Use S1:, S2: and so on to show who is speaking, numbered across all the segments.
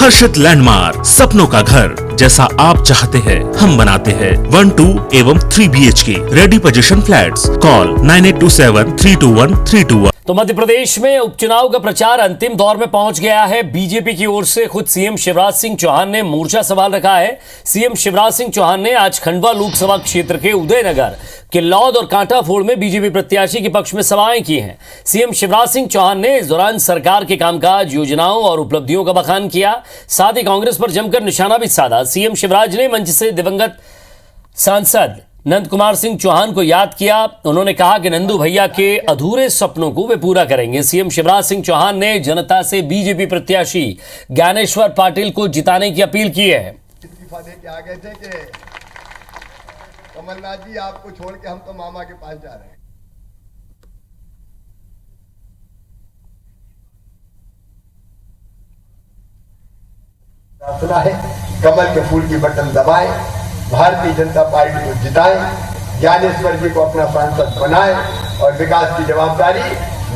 S1: हर्षित landmark, सपनों का घर जैसा आप चाहते हैं हम बनाते हैं। 1, 2 एवं 3 BHK ready position flats. Call 9827321321।
S2: तो मध्य प्रदेश में उपचुनाव का प्रचार अंतिम दौर में पहुंच गया है। बीजेपी की ओर से खुद सीएम शिवराज सिंह चौहान ने मोर्चा संभाल रखा है। सीएम शिवराज सिंह चौहान ने आज खंडवा लोकसभा क्षेत्र के उदयनगर, किल्लौद और कांटाफोड़ में बीजेपी प्रत्याशी के पक्ष में सभाएं की हैं। सीएम शिवराज सिंह चौहान ने इस दौरान सरकार के कामकाज, योजनाओं और उपलब्धियों का बखान किया। साथ ही कांग्रेस पर जमकर निशाना भी साधा। सीएम शिवराज ने मंच से दिवंगत सांसद नंद कुमार सिंह चौहान को याद किया। उन्होंने कहा कि नंदू भैया के अधूरे सपनों को वे पूरा करेंगे। सीएम शिवराज सिंह चौहान ने जनता से बीजेपी प्रत्याशी ज्ञानेश्वर पाटिल को जिताने की अपील की है।
S3: इस्तीफा दे के आ गए थे कि कमलनाथ जी आपको छोड़ के हम तो मामा के पास जा रहे हैं। सुना है कमल के फूल की बटन दबाए, भारतीय जनता पार्टी को जिताएं, ज्ञानेश्वर जी को अपना सांसद बनाएं और विकास की जवाबदारी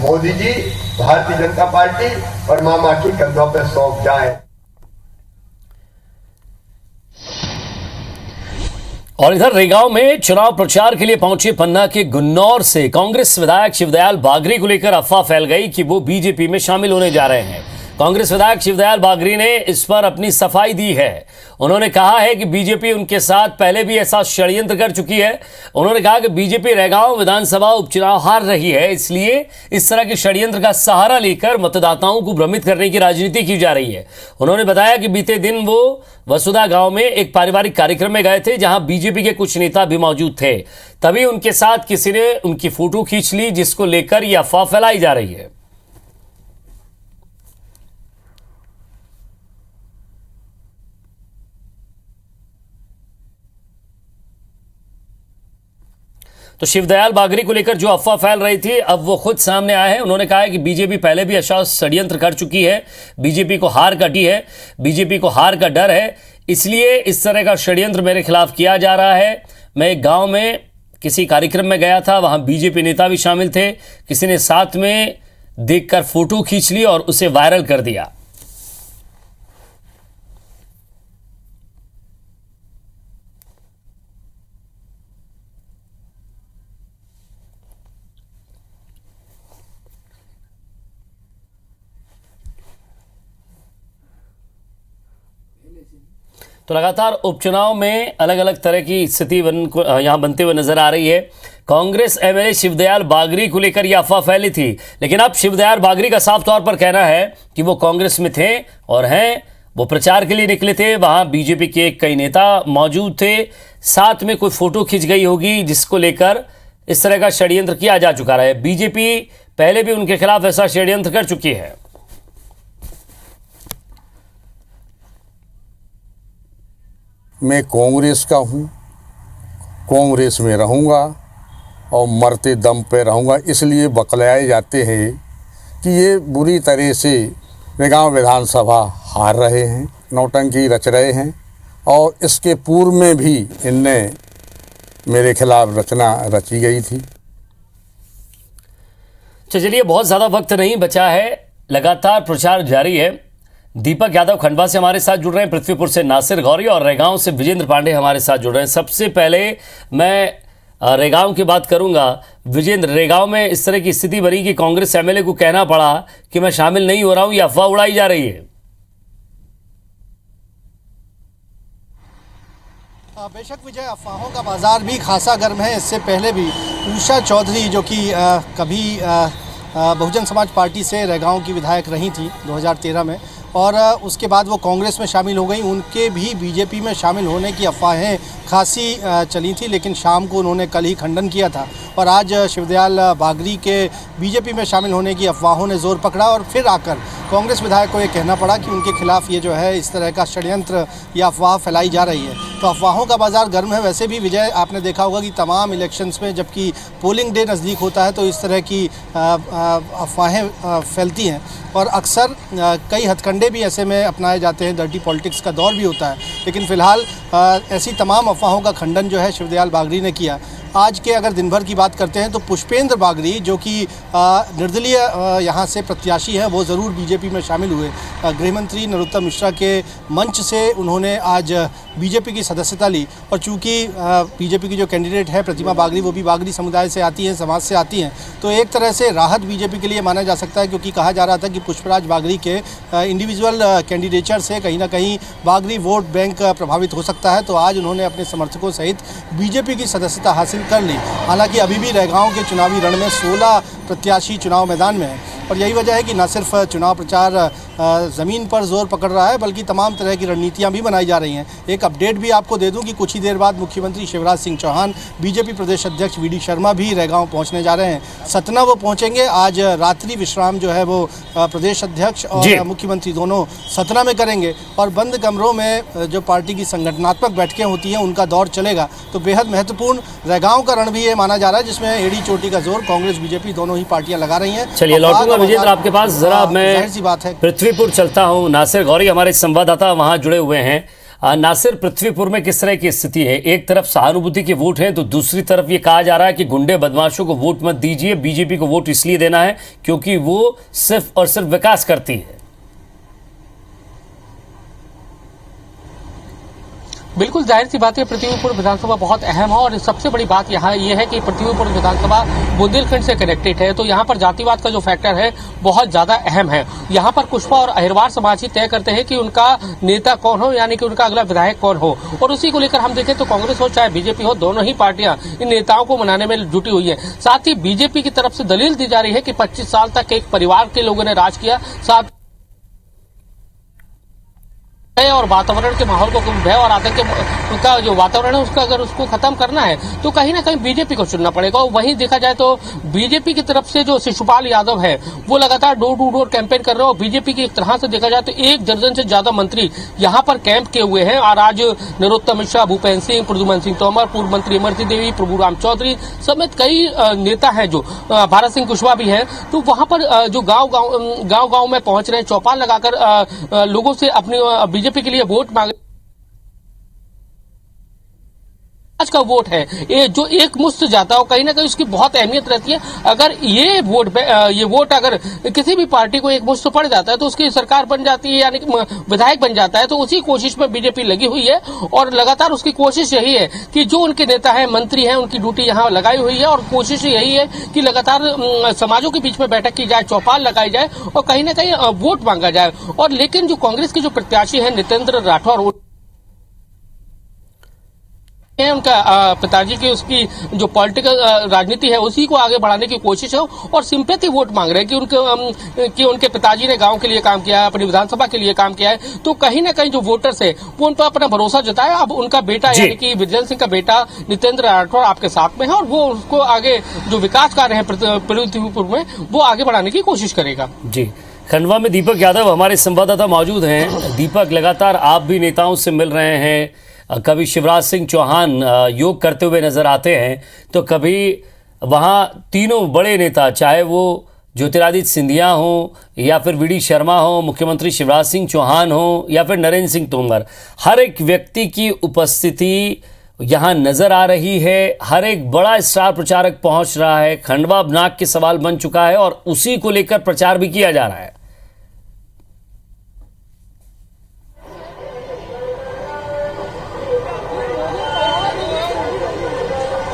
S3: मोदी जी, भारतीय जनता पार्टी और मामा के कंधों पर सौंप जाएं।
S2: और इधर रेगांव में चुनाव प्रचार के लिए पहुंचे पन्ना के गुन्नौर से कांग्रेस विधायक शिवदयाल बागरी को लेकर अफवाह फैल गई कि वो बीजेपी में शामिल होने जा रहे हैं। कांग्रेस विधायक शिवदयाल बागरी ने इस पर अपनी सफाई दी है। उन्होंने कहा है कि बीजेपी उनके साथ पहले भी ऐसा षड्यंत्र कर चुकी है। उन्होंने कहा कि बीजेपी रेगांव विधानसभा उपचुनाव हार रही है, इसलिए इस तरह के षड्यंत्र का सहारा लेकर मतदाताओं को भ्रमित करने की राजनीति की जा रही है। उन्होंने बताया कि बीते दिन वो वसुधा गांव में एक पारिवारिक कार्यक्रम में गए थे, जहां बीजेपी के कुछ नेता भी मौजूद थे। तभी उनके साथ किसी ने उनकी फोटो खींच ली, जिसको लेकर यह अफवाह फैलाई जा रही है। तो शिवदयाल बागरी को लेकर जो अफवाह फैल रही थी, अब वो खुद सामने आए हैं। उन्होंने कहा है कि बीजेपी पहले भी ऐसा षड्यंत्र कर चुकी है, बीजेपी को हार कटी है, बीजेपी को हार का डर है, इसलिए इस तरह का षड्यंत्र मेरे खिलाफ किया जा रहा है। मैं एक गांव में किसी कार्यक्रम में गया था, वहां बीजेपी नेता भी शामिल थे। किसी ने साथ में देखकर फोटो खींच ली और उसे वायरल कर दिया। तो लगातार उपचुनाव में अलग अलग तरह की स्थिति यहां बनते हुए नजर आ रही है। कांग्रेस एमएलए शिवदयाल बागरी को लेकर यह अफवाह फैली थी, लेकिन अब शिवदयाल बागरी का साफ तौर पर कहना है कि वो कांग्रेस में थे और हैं। वो प्रचार के लिए निकले थे, वहां बीजेपी के कई नेता मौजूद थे, साथ में कोई फोटो खिंच गई होगी, जिसको लेकर इस तरह का षड्यंत्र किया जा चुका है। बीजेपी पहले भी उनके खिलाफ ऐसा षड्यंत्र कर चुकी है।
S4: मैं कांग्रेस का हूँ, कांग्रेस में रहूँगा और मरते दम पे रहूँगा। इसलिए बकलाए जाते हैं कि ये बुरी तरह से रेगांव विधानसभा हार रहे हैं, नौटंकी रच रहे हैं और इसके पूर्व में भी इनने मेरे खिलाफ रचना रची गई थी।
S2: चलिए, बहुत ज़्यादा वक्त नहीं बचा है, लगातार प्रचार जारी है। दीपक यादव खंडवा से हमारे साथ जुड़ रहे हैं, पृथ्वीपुर से नासिर गौरी और रेगांव से विजेंद्र पांडे हमारे साथ जुड़ रहे हैं। सबसे पहले मैं रेगांव की बात करूंगा। विजेंद्र, रेगांव में इस तरह की स्थिति बनी कि कांग्रेस एमएलए को कहना पड़ा कि मैं शामिल नहीं हो रहा हूं, यह अफवाह उड़ाई जा रही है।
S5: बेशक विजय, अफवाहों का बाजार भी खासा गर्म है। इससे पहले भी उषा चौधरी, जो कि कभी बहुजन समाज पार्टी से रेगांव की विधायक रही थी 2013 में, और उसके बाद वो कांग्रेस में शामिल हो गई। उनके भी बीजेपी में शामिल होने की अफवाहें खासी चली थी, लेकिन शाम को उन्होंने कल ही खंडन किया था। और आज शिवदयाल बागरी के बीजेपी में शामिल होने की अफवाहों ने ज़ोर पकड़ा और फिर आकर कांग्रेस विधायक को ये कहना पड़ा कि उनके खिलाफ ये जो है इस तरह का षड्यंत्र या अफवाह फैलाई जा रही है। तो अफवाहों का बाज़ार गर्म है। वैसे भी विजय, आपने देखा होगा कि तमाम इलेक्शंस में जबकि पोलिंग डे नज़दीक होता है तो इस तरह की अफवाहें फैलती हैं और अक्सर कई हथकंडे भी ऐसे में अपनाए जाते हैं। डर्टी पॉलिटिक्स का दौर भी होता है, लेकिन फ़िलहाल ऐसी तमाम अफवाहों का खंडन जो है शिवदयाल बागरी ने किया आज के अगर दिन भर की बात करते हैं तो पुष्पेंद्र बागरी जो कि निर्दलीय यहाँ से प्रत्याशी हैं वो ज़रूर बीजेपी में शामिल हुए। गृह मंत्री नरोत्तम मिश्रा के मंच से उन्होंने आज बीजेपी की सदस्यता ली और चूँकि बीजेपी की जो कैंडिडेट है प्रतिमा बागरी वो भी बागरी समुदाय से आती हैं, समाज से आती हैं, तो एक तरह से राहत बीजेपी के लिए माना जा सकता है, क्योंकि कहा जा रहा था कि पुष्पराज बागरी के इंडिविजुअल कैंडिडेचर से कहीं ना कहीं बागरी वोट बैंक प्रभावित हो सकता है। तो आज उन्होंने अपने समर्थकों सहित बीजेपी की सदस्यता हासिल कर ली। हालांकि अभी भी रैगांव के चुनावी रण में 16 प्रत्याशी चुनाव मैदान में हैं और यही वजह है कि न सिर्फ चुनाव प्रचार ज़मीन पर जोर पकड़ रहा है बल्कि तमाम तरह की रणनीतियां भी बनाई जा रही हैं। एक अपडेट भी आपको दे दूं कि कुछ ही देर बाद मुख्यमंत्री शिवराज सिंह चौहान, बीजेपी प्रदेश अध्यक्ष वी.डी. शर्मा भी रैगांव पहुंचने जा रहे हैं। सतना वो पहुंचेंगे। आज रात्रि विश्राम जो है वो प्रदेश अध्यक्ष और मुख्यमंत्री दोनों सतना में करेंगे और बंद कमरों में जो पार्टी की संगठनात्मक बैठकें होती हैं उनका दौर चलेगा। तो बेहद महत्वपूर्ण रैगांव का रण भी ये माना जा रहा है जिसमें एड़ी चोटी का जोर कांग्रेस बीजेपी दोनों ही पार्टियां लगा रही हैं।
S2: चलिए लौटूंगा विजेंद्र आपके पास, जरा मैं
S5: जाहिर सी बात है
S2: पृथ्वीपुर चलता हूं। नासिर गौरी हमारे संवाददाता वहां जुड़े हुए हैं। नासिर, पृथ्वीपुर में किस तरह की स्थिति है? एक तरफ सहानुभूति के वोट हैं तो दूसरी तरफ ये कहा जा रहा है कि गुंडे बदमाशों को वोट मत दीजिए, बीजेपी को वोट इसलिए देना है क्योंकि वो सिर्फ और सिर्फ विकास करती है।
S6: बिल्कुल जाहिर सी बात है, पृथ्वीपुर विधानसभा बहुत अहम है और सबसे बड़ी बात यहाँ ये है कि पृथ्वीपुर विधानसभा बुंदेलखंड से कनेक्टेड है, तो यहाँ पर जातिवाद का जो फैक्टर है बहुत ज्यादा अहम है। यहाँ पर कुशवा और अहिरवार समाज ही तय करते हैं कि उनका नेता कौन हो, यानी कि उनका अगला विधायक कौन हो। और उसी को लेकर हम देखें तो कांग्रेस हो चाहे बीजेपी हो, दोनों ही पार्टियां इन नेताओं को मनाने में जुटी हुई है। साथ ही बीजेपी की तरफ से दलील दी जा रही है कि 25 साल तक एक परिवार के लोगों ने राज किया, साथ और वातावरण के माहौल को भय और आतंक का जो वातावरण है उसका अगर उसको खत्म करना है तो कहीं ना कहीं बीजेपी को चुनना पड़ेगा। और वहीं देखा जाए तो बीजेपी की तरफ से जो शिशुपाल यादव है वो लगातार डोर टू डोर कैंपेन कर रहे हैं और बीजेपी की एक तरह से देखा जाए तो 1 दर्जन से ज्यादा मंत्री यहाँ पर कैंप किए हुए हैं। और आज नरोत्तम मिश्रा, भूपेंद्र सिंह, प्रद्युमन सिंह तोमर, पूर्व मंत्री इमरती देवी, प्रभुराम चौधरी समेत कई नेता हैं, जो भारत सिंह कुशवाहा भी हैं, तो वहां पर जो गांव में पहुंच रहे हैं, चौपाल लगाकर लोगों से अपनी बीजेपी के लिए वोट मांगे। आज का वोट है ये जो एक मुश्त जाता है कहीं ना कहीं उसकी बहुत अहमियत रहती है। अगर ये वोट अगर किसी भी पार्टी को एक मुश्त पड़ जाता है तो उसकी सरकार बन जाती है, यानी कि विधायक बन जाता है। तो उसी कोशिश में बीजेपी लगी हुई है और लगातार उसकी कोशिश यही है कि जो उनके नेता हैं, मंत्री हैं, उनकी ड्यूटी यहाँ लगाई हुई है और कोशिश यही है कि लगातार समाजों के बीच में बैठक की जाए, चौपाल लगाई जाए और कहीं ना कहीं वोट मांगा जाए। और लेकिन जो कांग्रेस के जो प्रत्याशी है नितेंद्र राठौर है, उनका पिताजी की उसकी जो पॉलिटिकल राजनीति है उसी को आगे बढ़ाने की कोशिश है और सिंपैथी वोट मांग रहे हैं कि उनके पिताजी ने गांव के लिए काम किया है, अपनी विधानसभा के लिए काम किया है। तो कहीं ना कहीं जो वोटर्स है वो उन पर अपना भरोसा जताया। अब उनका बेटा यानी कि विजय सिंह का बेटा नितेंद्र राठौर आपके साथ में है और वो उसको आगे जो विकास कार्य है पृथ्वीपुर में वो आगे बढ़ाने की कोशिश करेगा।
S2: जी, खंडवा में दीपक यादव हमारे संवाददाता मौजूद हैं। दीपक, लगातार आप भी नेताओं से मिल रहे हैं, कभी शिवराज सिंह चौहान योग करते हुए नजर आते हैं तो कभी वहाँ तीनों बड़े नेता, चाहे वो ज्योतिरादित्य सिंधिया हो या फिर वी.डी. शर्मा हो, मुख्यमंत्री शिवराज सिंह चौहान हो या फिर नरेंद्र सिंह तोमर, हर एक व्यक्ति की उपस्थिति यहाँ नजर आ रही है। हर एक बड़ा स्टार प्रचारक पहुंच रहा है। खंडवा अब नाक के सवाल बन चुका है और उसी को लेकर प्रचार भी किया जा रहा है।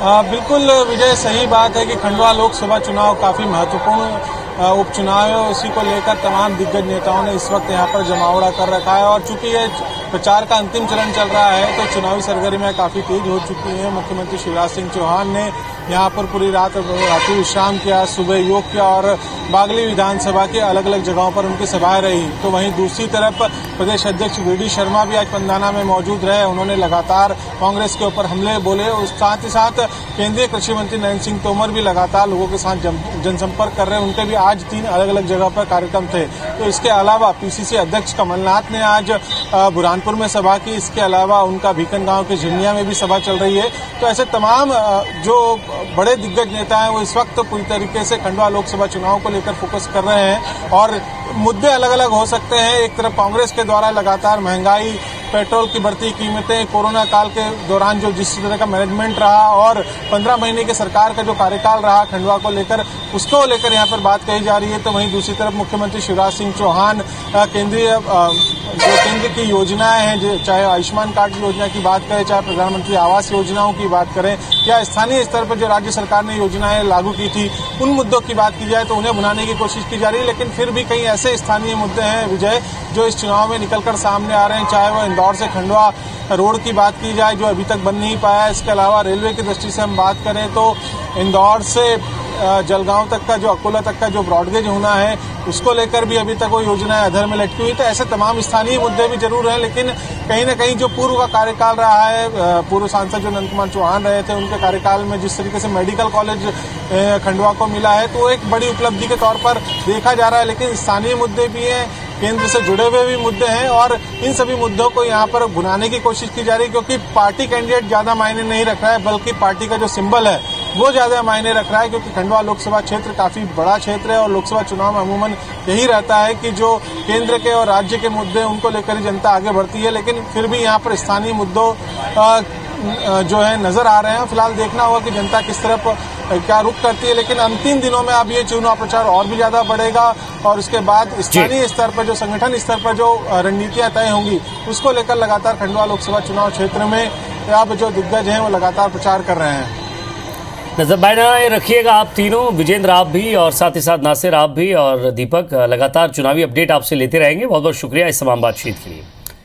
S7: बिल्कुल विजय, सही बात है कि खंडवा लोकसभा चुनाव काफी महत्वपूर्ण उपचुनाव है। उसी को लेकर तमाम दिग्गज नेताओं ने इस वक्त यहाँ पर जमावड़ा कर रखा है और चूंकि ये प्रचार का अंतिम चरण चल रहा है तो चुनावी सरगर्मियां काफी तेज हो चुकी हैं। मुख्यमंत्री शिवराज सिंह चौहान ने यहाँ पर पूरी रात रात्रि विश्राम किया, सुबह योग किया और बागली विधानसभा के अलग अलग जगहों पर उनकी सभाएं रही। तो वहीं दूसरी तरफ प्रदेश अध्यक्ष वी.डी. शर्मा भी आज पंदाना में मौजूद रहे। उन्होंने लगातार कांग्रेस के ऊपर हमले बोले। साथ ही साथ केंद्रीय कृषि मंत्री नरेंद्र सिंह तोमर भी लगातार लोगों के साथ जनसंपर्क कर रहे हैं। उनके भी आज 3 अलग अलग जगह पर कार्यक्रम थे। तो इसके अलावा पीसीसी अध्यक्ष कमलनाथ ने आज बुरहानपुर में सभा की। इसके अलावा उनका भीकन गांव के झिंडिया में भी सभा चल रही है। तो ऐसे तमाम जो बड़े दिग्गज नेता हैं वो इस वक्त पूरी तरीके से खंडवा लोकसभा चुनाव को लेकर फोकस कर रहे हैं और मुद्दे अलग अलग हो सकते हैं। एक तरफ कांग्रेस के द्वारा लगातार महंगाई पेट्रोल की बढ़ती कीमतें, कोरोना काल के दौरान जो जिस तरह का मैनेजमेंट रहा और 15 महीने के सरकार का जो कार्यकाल रहा खंडवा को लेकर, उसको लेकर यहाँ पर बात कही जा रही है। तो वहीं दूसरी तरफ मुख्यमंत्री शिवराज सिंह चौहान केंद्र की योजनाएं हैं, चाहे आयुष्मान कार्ड की योजना की बात करें, चाहे प्रधानमंत्री आवास योजनाओं की बात करें, या स्थानीय स्तर पर जो राज्य सरकार ने योजनाएं लागू की थी उन मुद्दों की बात की जाए तो उन्हें भुनाने की कोशिश की जा रही है। लेकिन फिर भी कई ऐसे स्थानीय मुद्दे हैं विजय जो इस चुनाव में निकलकर सामने आ रहे हैं, चाहे वो इंदौर से खंडवा रोड की बात की जाए जो अभी तक बन नहीं पाया। इसके अलावा रेलवे की दृष्टि से हम बात करें तो इंदौर से जलगांव तक का जो अकोला तक का जो ब्रॉडगेज होना है उसको लेकर भी अभी तक वो योजनाएं अधर में लटकी हुई। तो ऐसे तमाम स्थानीय मुद्दे भी जरूर हैं, लेकिन कहीं ना कहीं जो पूर्व का कार्यकाल रहा है, पूर्व सांसद जो नंद कुमार चौहान रहे थे उनके कार्यकाल में जिस तरीके से मेडिकल कॉलेज खंडवा को मिला है तो एक बड़ी उपलब्धि के तौर पर देखा जा रहा है। लेकिन स्थानीय मुद्दे भी हैं, केंद्र से जुड़े हुए भी मुद्दे हैं और इन सभी मुद्दों को यहाँ पर भुनाने की कोशिश की जा रही है, क्योंकि पार्टी कैंडिडेट ज्यादा मायने नहीं रख रहा है बल्कि पार्टी का जो सिंबल है वो ज्यादा मायने रख रहा है। क्योंकि खंडवा लोकसभा क्षेत्र काफी बड़ा क्षेत्र है और लोकसभा चुनाव में अमूमन यही रहता है कि जो केंद्र के और राज्य के मुद्दे उनको लेकर ही जनता आगे बढ़ती है। लेकिन फिर भी यहाँ पर स्थानीय मुद्दों जो है नजर आ रहे हैं। फिलहाल देखना होगा कि जनता किस तरफ क्या रुख करती है। लेकिन अंतिम दिनों में अब ये चुनाव प्रचार और भी ज्यादा बढ़ेगा और उसके बाद स्थानीय स्तर पर जो संगठन स्तर पर जो रणनीतियां तय होंगी उसको लेकर लगातार खंडवा लोकसभा चुनाव क्षेत्र में अब जो दिग्गज हैं वो लगातार प्रचार कर रहे हैं।
S2: नजर बनाए रखिएगा आप तीनों, विजेंद्र आप भी और साथ ही साथ नासिर आप भी और दीपक, लगातार चुनावी अपडेट आपसे लेते रहेंगे। बहुत बहुत शुक्रिया इस तमाम बातचीत के लिए।